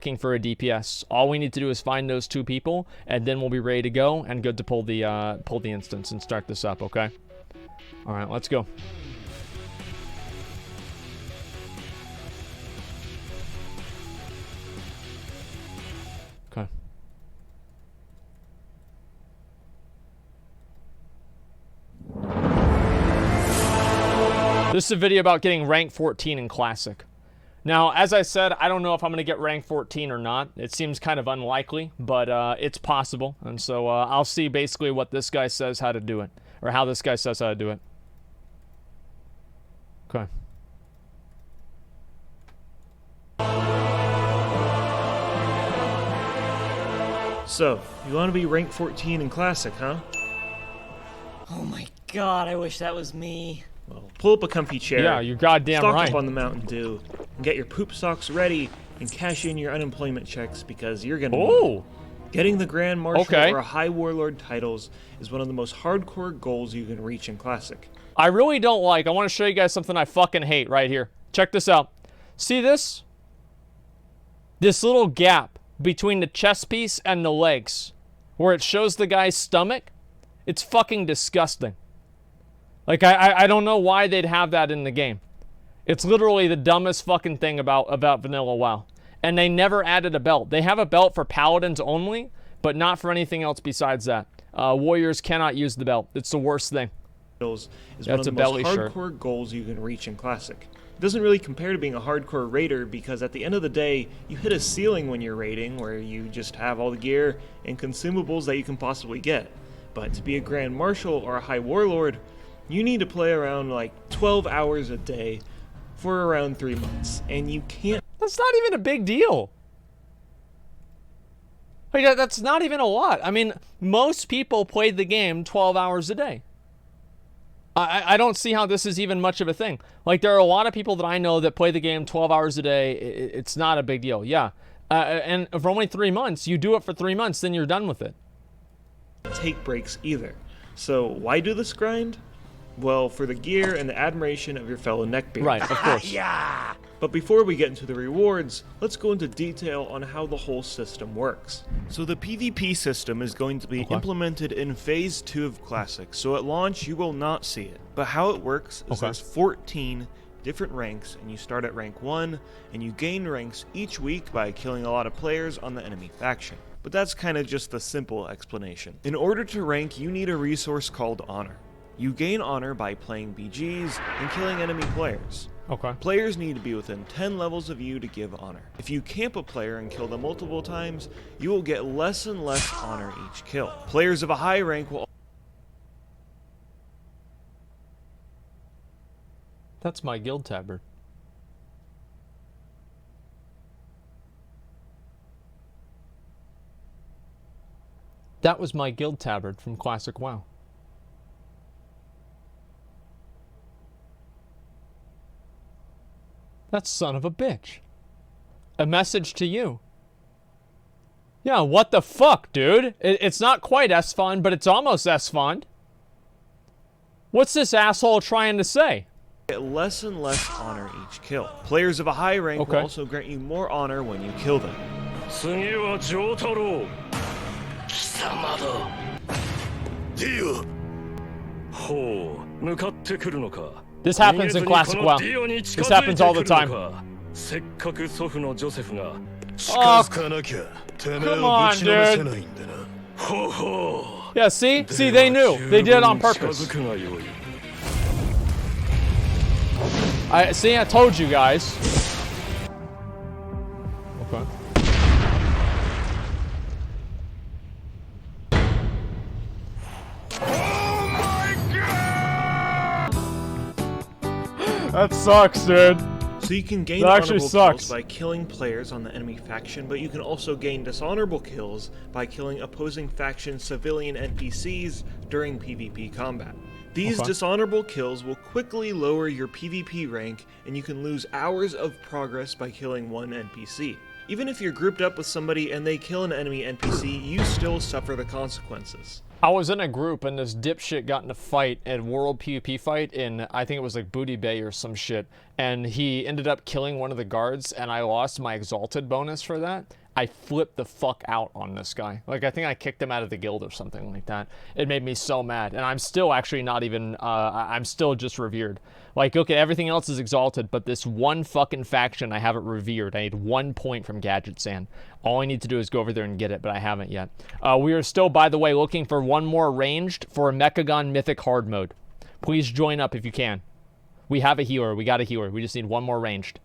looking for a DPS. All we need to do is find those 2 people, and then we'll be ready to go and good to pull the instance and start this up, okay? All right, let's go. Okay. This is a video about getting rank 14 in Classic. Now, as I said, I don't know if I'm going to get rank 14 or not. It seems kind of unlikely, but it's possible. And so I'll see basically what this guy says how to do it, or how this guy says how to do it. Okay. So, you want to be rank 14 in Classic, huh? Oh my god, I wish that was me. Well, pull up a comfy chair. Yeah, you're goddamn stock right. up on the Mountain Dew, and get your poop socks ready, and cash in your unemployment checks because you're gonna. Oh. Getting the Grand Marshal or a High Warlord titles is one of the most hardcore goals you can reach in Classic. I really don't like. I want to show you guys something I fucking hate right here. Check this out. See this? This little gap between the chest piece and the legs, where it shows the guy's stomach. It's fucking disgusting. Like, I don't know why they'd have that in the game. It's literally the dumbest fucking thing about Vanilla WoW. And they never added a belt. They have a belt for Paladins only, but not for anything else besides that. Warriors cannot use the belt. It's the worst thing. Is one of the most hardcore goals you can reach in Classic. It doesn't really compare to being a hardcore raider because at the end of the day, you hit a ceiling when you're raiding where you just have all the gear and consumables that you can possibly get. But to be a Grand Marshal or a High Warlord, you need to play around like 12 hours a day for around 3 months, and you can't. That's not even a big deal. Like, that's not even a lot. I mean, most people played the game 12 hours a day. I don't see how this is even much of a thing. Like, there are a lot of people that I know that play the game 12 hours a day. It's not a big deal. Yeah. And for only 3 months, you do it for 3 months, then you're done with it. Take breaks either. So why do this grind? Well, for the gear and the admiration of your fellow neckbeards. Right, of course. Yeah. But before we get into the rewards, let's go into detail on how the whole system works. So the PvP system is going to be implemented in Phase 2 of Classic, so at launch you will not see it. But how it works is there's 14 different ranks, and you start at rank 1, and you gain ranks each week by killing a lot of players on the enemy faction. But that's kind of just the simple explanation. In order to rank, you need a resource called Honor. You gain Honor by playing BGs and killing enemy players. Okay. Players need to be within 10 levels of you to give Honor. If you camp a player and kill them multiple times, you will get less and less Honor each kill. Players of a high rank will... That's my guild tabard. That was my guild tabard from Classic WoW. That son of a bitch. A message to you. Yeah, what the fuck, dude? It's not quite S-Fond, but it's almost S-Fond. What's this asshole trying to say? Get less and less Honor each kill. Players of a high rank will also grant you more Honor when you kill them. This happens in Classic WoW. This happens all the time. Oh, come on, dude. Yeah, see? See, they knew. They did it on purpose. I told you guys. Okay. That sucks, dude. So you can gain honorable kills by killing players on the enemy faction, but you can also gain dishonorable kills by killing opposing faction civilian NPCs during PvP combat. These dishonorable kills will quickly lower your PvP rank, and you can lose hours of progress by killing one NPC. Even if you're grouped up with somebody and they kill an enemy NPC, you still suffer the consequences. I was in a group and this dipshit got in a fight, a world PvP fight in, I think it was like Booty Bay or some shit. And he ended up killing one of the guards and I lost my exalted bonus for that. I flipped the fuck out on this guy. Like, I think I kicked him out of the guild or something like that. It made me so mad. And I'm still actually not even, I'm still just revered. Like, okay, everything else is exalted, but this one fucking faction, I haven't revered. I need 1 point from Gadget Sand. All I need to do is go over there and get it, but I haven't yet. We are still, by the way, looking for one more ranged for a Mechagon Mythic Hard Mode. Please join up if you can. We have a healer. We got a healer. We just need one more ranged.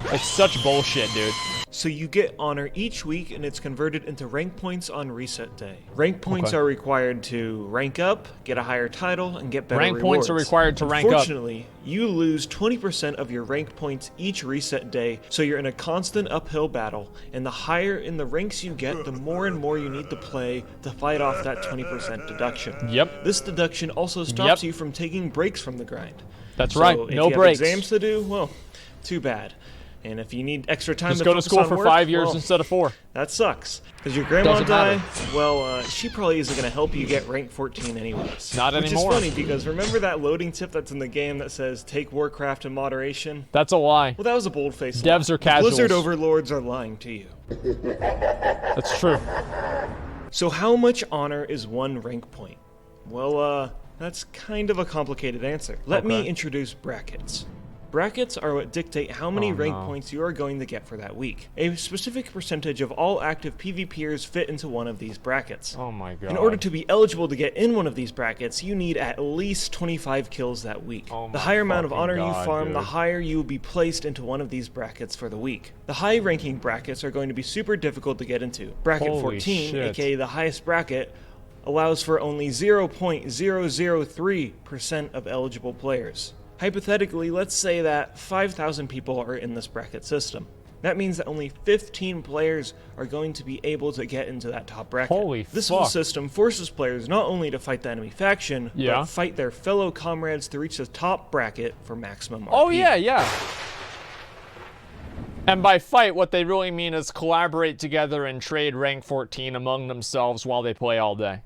It's such bullshit, dude. So you get honor each week and it's converted into rank points on reset day. Rank points are required to rank up, get a higher title, and get better rank rewards. Points are required to rank up. Unfortunately, you lose 20% of your rank points each reset day, so you're in a constant uphill battle, and the higher in the ranks you get, the more and more you need to play to fight off that 20% deduction. Yep. This deduction also stops you from taking breaks from the grind. That's right, if no you breaks. have exams to do, well, too bad. And if you need extra time just to go to focus school on for work, 5 years well, instead of 4. that sucks. Because your grandma Doesn't died, matter. well, she probably isn't going to help you get rank 14 anyways. Not anymore. Which is funny because remember that loading tip that's in the game that says take Warcraft in moderation? That's a lie. Well, that was a bold-faced lie. Devs are casuals. Blizzard overlords are lying to you. That's true. So how much honor is one rank point? Well, that's kind of a complicated answer. Let me introduce brackets. Brackets are what dictate how many rank points you are going to get for that week. A specific percentage of all active PvPers fit into one of these brackets. Oh my god. In order to be eligible to get in one of these brackets, you need at least 25 kills that week. The higher amount of honor you farm, the higher you will be placed into one of these brackets for the week. The high ranking brackets are going to be super difficult to get into. Bracket Holy 14, shit. aka the highest bracket, allows for only 0.003% of eligible players. Hypothetically, let's say that 5,000 people are in this bracket system. That means that only 15 players are going to be able to get into that top bracket. Holy This fuck. whole system forces players not only to fight the enemy faction, Yeah. but fight their fellow comrades to reach the top bracket for maximum RP. Oh yeah, yeah. And by fight, what they really mean is collaborate together and trade rank 14 among themselves while they play all day.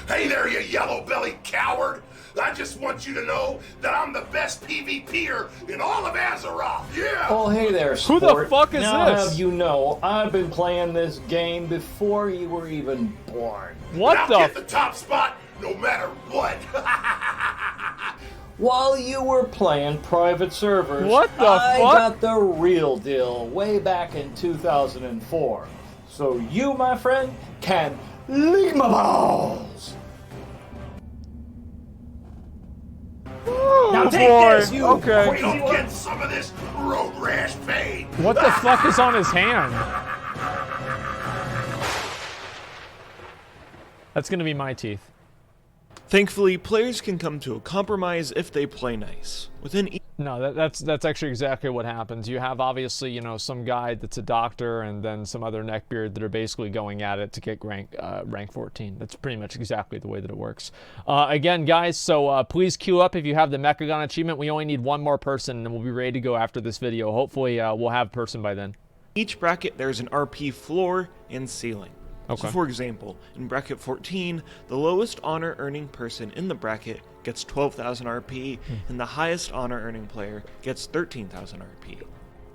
Hey there, you yellow-bellied coward! I just want you to know that I'm the best PvPer in all of Azeroth, yeah! Oh, hey there, Who sport. the fuck is now this? Have you know, I've been playing this game before you were even born. What I'll the get the top spot no matter what! While you were playing private servers, What the I fuck? got the real deal way back in 2004. So you, my friend, can lick my balls! Now take this, you Okay. crazy Don't one! get some of this road rash pain! What the fuck is on his hand? That's gonna be my teeth. Thankfully, players can come to a compromise if they play nice. Within each No, that's actually exactly what happens. You have obviously, you know, some guy that's a doctor and then some other neckbeard that are basically going at it to get rank 14. That's pretty much exactly the way that it works. Again, guys, so please queue up if you have the Mechagon achievement. We only need one more person and then we'll be ready to go after this video. Hopefully, we'll have a person by then. bracket, there's an RP floor and ceiling. Okay. So for example, in bracket 14, the lowest honor earning person in the bracket gets 12,000 RP, and the highest honor earning player gets 13,000 RP.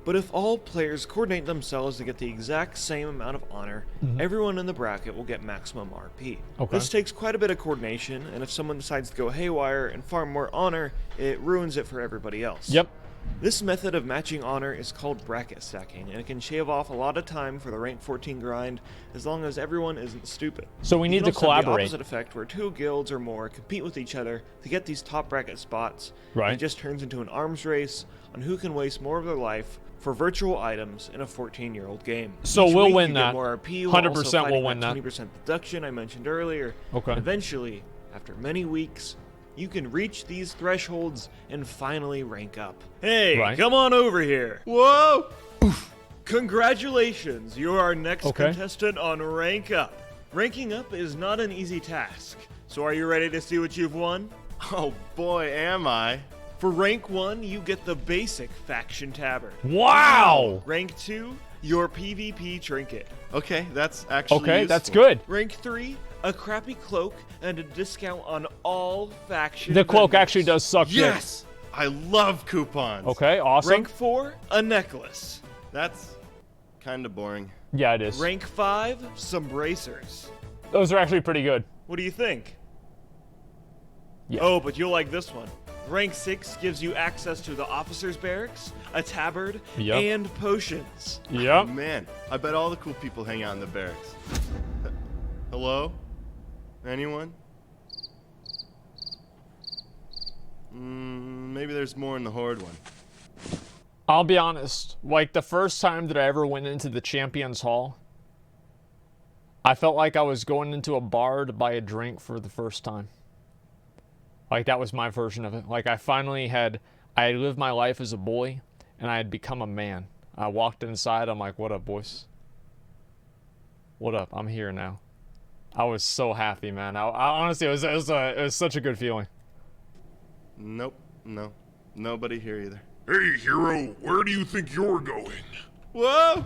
But if all players coordinate themselves to get the exact same amount of honor, everyone in the bracket will get maximum RP. Okay. This takes quite a bit of coordination, and if someone decides to go haywire and farm more honor, it ruins it for everybody else. Yep. This method of matching honor is called bracket stacking, and it can shave off a lot of time for the rank 14 grind as long as everyone isn't stupid. So we You need can to also have the collaborate. opposite effect where 2 guilds or more compete with each other to get these top bracket spots. Right. And it just turns into an arms race on who can waste more of their life for virtual items in a 14-year-old game. So Each we'll week win you get that. more RP while 100% also we'll fighting win that. 20% deduction I mentioned earlier. Okay. And eventually, after many weeks, you can reach these thresholds and finally rank up. Hey, Right. come on over here. Whoa! Congratulations, you're our next Okay. contestant on Rank Up. Ranking up is not an easy task, so are you ready to see what you've won? Oh boy, am I. For rank 1, you get the basic faction tabard. Wow! Rank 2, your PvP trinket. Okay, that's actually Okay, useful. that's good. Rank 3, a crappy cloak and a discount on all faction The cloak vendors. actually does suck dick. Yes! I love coupons. Okay, awesome. Rank 4, a necklace. That's kind of boring. Yeah, it is. Rank 5, some bracers. Those are actually pretty good. What do you think? Yeah. Oh, but you'll like this one. Rank 6 gives you access to the officer's barracks, a tabard, Yep. and potions. Yep. Man, I bet all the cool people hang out in the barracks. Hello? Anyone? Maybe there's more in the Horde one. I'll be honest. Like, the first time that I ever went into the Champions Hall, I felt like I was going into a bar to buy a drink for the first time. Like, that was my version of it. Like, I had lived my life as a boy, and I had become a man. I walked inside, I'm like, what up, boys? What up? I'm here now. I was so happy, man. I honestly, it was such a good feeling. Nope, no. Nobody here either. Hey, hero, where do you think you're going? Whoa!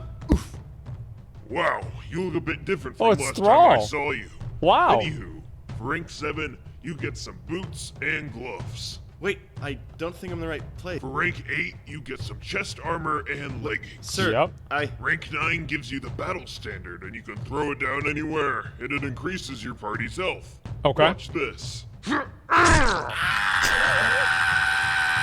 Wow, you look a bit different from Oh, it's last time I Thrall. saw you. Wow. Anywho, for rank 7, you get some boots and gloves. Wait, I don't think I'm in the right place. For rank 8, you get some chest armor and leggings. Sir, Yep. Rank 9 gives you the battle standard, and you can throw it down anywhere, and it increases your party's health. Okay. Watch this.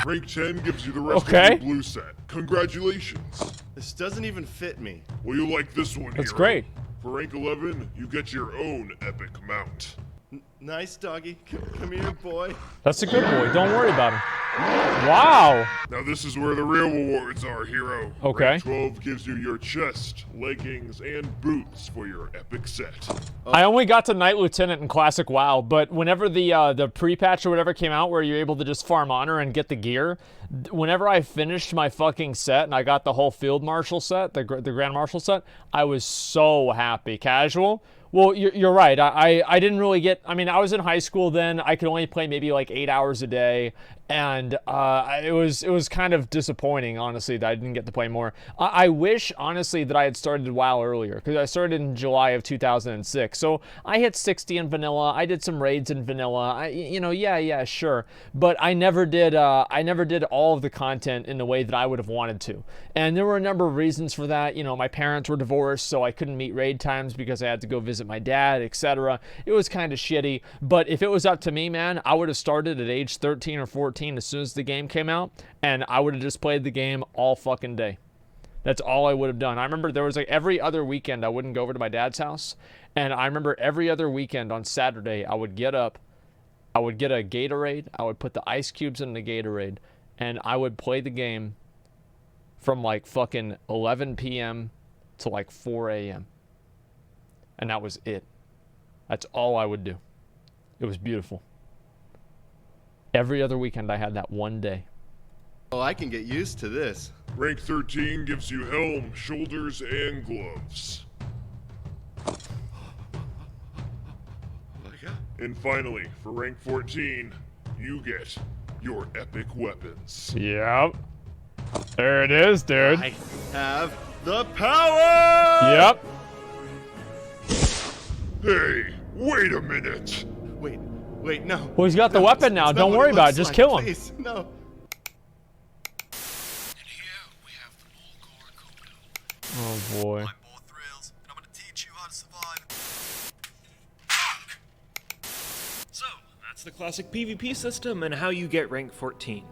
Rank 10 gives you the rest Okay. of your blue set. Congratulations. This doesn't even fit me. Well, you like this one, That's hero. great. For rank 11, you get your own epic mount. Nice, doggy. Come here, boy. That's a good boy. Don't worry about him. Wow. Now this is where the real rewards are, hero. Okay. Rank 12 gives you your chest, leggings, and boots for your epic set. I only got to Knight Lieutenant in Classic WoW, but whenever the pre-patch or whatever came out where you're able to just farm honor and get the gear, whenever I finished my fucking set and I got the whole Field Marshal set, the Grand Marshal set, I was so happy. Casual? Well, you're right. I didn't really get... I mean, I was in high school then. I could only play maybe like 8 hours a day. And it was kind of disappointing, honestly, that I didn't get to play more. I wish, honestly, that I had started WoW earlier, because I started in July of 2006. So I hit 60 in vanilla. I did some raids in vanilla. Yeah, sure. But I never did all of the content in the way that I would have wanted to. And there were a number of reasons for that. You know, my parents were divorced, so I couldn't meet raid times because I had to go visit my dad, etc. It was kind of shitty. But if it was up to me, man, I would have started at age 13 or 14 as soon as the game came out, and I would have just played the game all fucking day. That's all I would have done. I remember there was like every other weekend I wouldn't go over to my dad's house, and I remember every other weekend on Saturday I would get up, I would get a Gatorade, I would put the ice cubes in the Gatorade, and I would play the game from like fucking 11 p.m. to like 4 a.m. And that was it. That's all I would do. It was beautiful. Every other weekend I had that one day. Oh, I can get used to this. Rank 13 gives you helm, shoulders, and gloves. And finally, for rank 14, you get your epic weapons. Yep. There it is, dude. I have the power! Yep. Hey, wait a minute. Wait, no. Well, he's got the weapon now. It's not Don't what worry about it. looks Just like. kill him. Please, no. And here we have the Mulgore Commodore. Oh, boy. I'm more thrills, and I'm gonna teach you how to survive. So, that's the classic PvP system and how you get rank 14.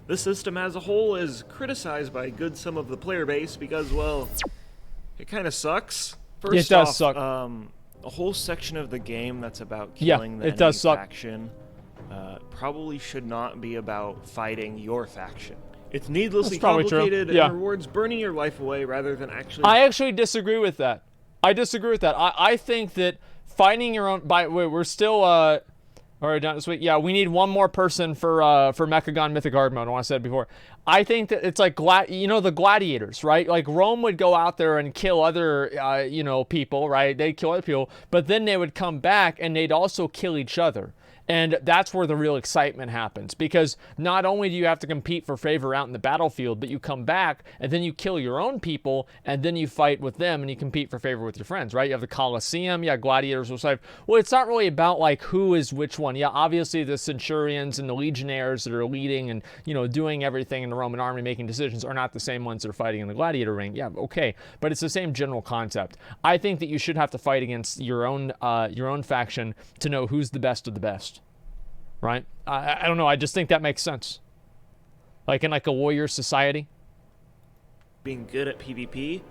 This system as a whole is criticized by a good some of the player base because, well, it kind of sucks. First It does off, suck. A whole section of the game that's about Yeah, killing the it enemy does suck. faction probably should not be about fighting your faction. It's needlessly That's probably true. complicated Yeah. and rewards burning your life away rather than actually... I actually disagree with that. I think that finding your own... we're still... All right, done this week. Yeah, we need one more person for Mechagon Mythic Hard Mode. I want to say it before. I think that it's like the gladiators, right? Like Rome would go out there and kill other people, right? They'd kill other people, but then they would come back and they'd also kill each other. And that's where the real excitement happens, because not only do you have to compete for favor out in the battlefield, but you come back and then you kill your own people and then you fight with them and you compete for favor with your friends, right? You have the Colosseum, gladiators will say, well, it's not really about like who is which one. Yeah, obviously the centurions and the legionnaires that are leading and, doing everything in the Roman army, making decisions, are not the same ones that are fighting in the gladiator ring. Yeah, okay, but it's the same general concept. I think that you should have to fight against your own faction to know who's the best of the best. Right? I don't know. I just think that makes sense. Like in like a warrior society. Being good at PvP.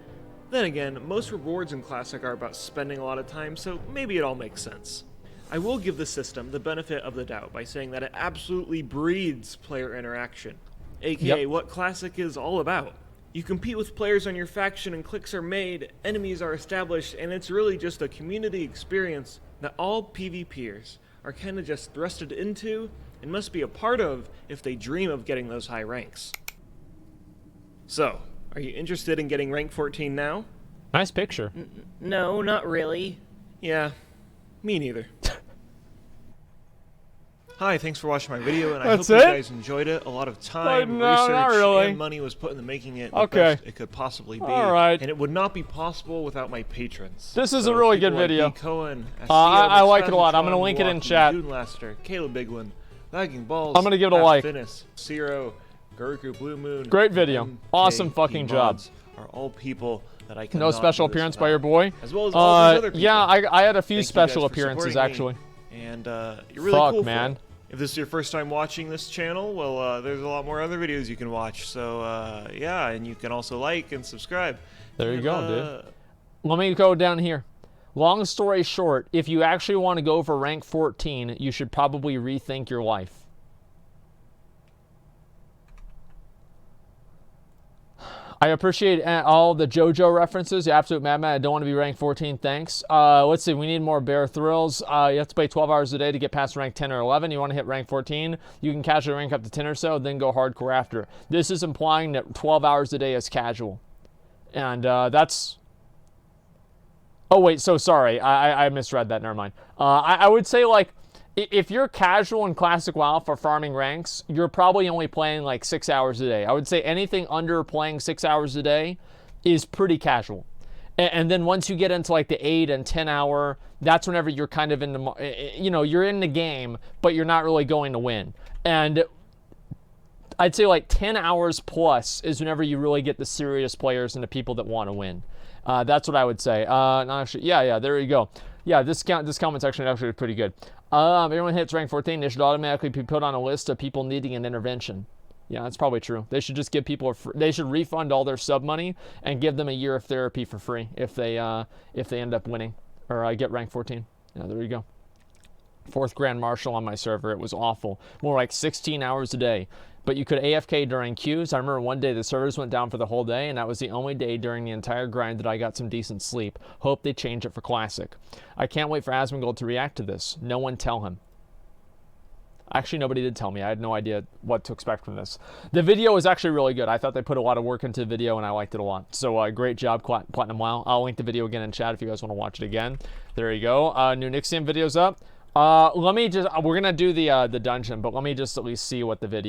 Then again, most rewards in Classic are about spending a lot of time, so maybe it all makes sense. I will give the system the benefit of the doubt by saying that it absolutely breeds player interaction, aka what Classic is all about. You compete with players on your faction and clicks are made, enemies are established, and it's really just a community experience that all PvPers are kind of just thrusted into and must be a part of if they dream of getting those high ranks. So, are you interested in getting rank 14 now? Nice picture. No, not really. Yeah, me neither. Hi, thanks for watching my video, and I hope you guys enjoyed it. A lot of time, research, and money was put into making it the best it could possibly be. All right. And it would not be possible without my patrons. This is a really good video. Like Cohen, I like it a lot. I'm going to link it in chat. Laster, Caleb Bigwin, Lagging Balls, I'm going to give it a like. Finnis, Zero, Guruku Blue Moon. Great video. Awesome fucking job. Are all people that I can. No special appearance by your boy. As well as all these other people. Yeah, I had a few special appearances actually. And you're really cool, man. If this is your first time watching this channel, well, there's a lot more other videos you can watch. So, yeah, and you can also like and subscribe. There you go, dude. Let me go down here. Long story short, if you actually want to go for rank 14, you should probably rethink your life. I appreciate all the JoJo references. You absolute madman. I don't want to be ranked 14. Thanks. Let's see. We need more Bear Thrills. You have to play 12 hours a day to get past rank 10 or 11. You want to hit rank 14. You can casually rank up to 10 or so, then go hardcore after. This is implying that 12 hours a day is casual. And that's... Oh, wait. So sorry. I misread that. Never mind. I would say, like, if you're casual in Classic WoW for farming ranks, you're probably only playing like 6 hours a day. I would say anything under playing 6 hours a day is pretty casual. And then once you get into like the 8 and 10 hour, that's whenever you're kind of in the, you're in the game, but you're not really going to win. And I'd say like 10 hours plus is whenever you really get the serious players and the people that want to win. That's what I would say. No, actually, yeah, there you go. Yeah, this comment's actually pretty good. Everyone hits rank 14, they should automatically be put on a list of people needing an intervention. Yeah, that's probably true. They should just give people they should refund all their sub money and give them a year of therapy for free if they end up winning or get rank 14. Yeah, there you go. 4th Grand Marshal on my server. It was awful. More like 16 hours a day. But you could AFK during queues. I remember one day the servers went down for the whole day, and that was the only day during the entire grind that I got some decent sleep. Hope they change it for Classic. I can't wait for Asmongold to react to this. No one tell him. Actually, nobody did tell me. I had no idea what to expect from this. The video was actually really good. I thought they put a lot of work into the video, and I liked it a lot. So great job, Platinum WoW. I'll link the video again in chat if you guys want to watch it again. There you go. New Nixium video's up. Let me just... We're going to do the dungeon, but let me just at least see what the video...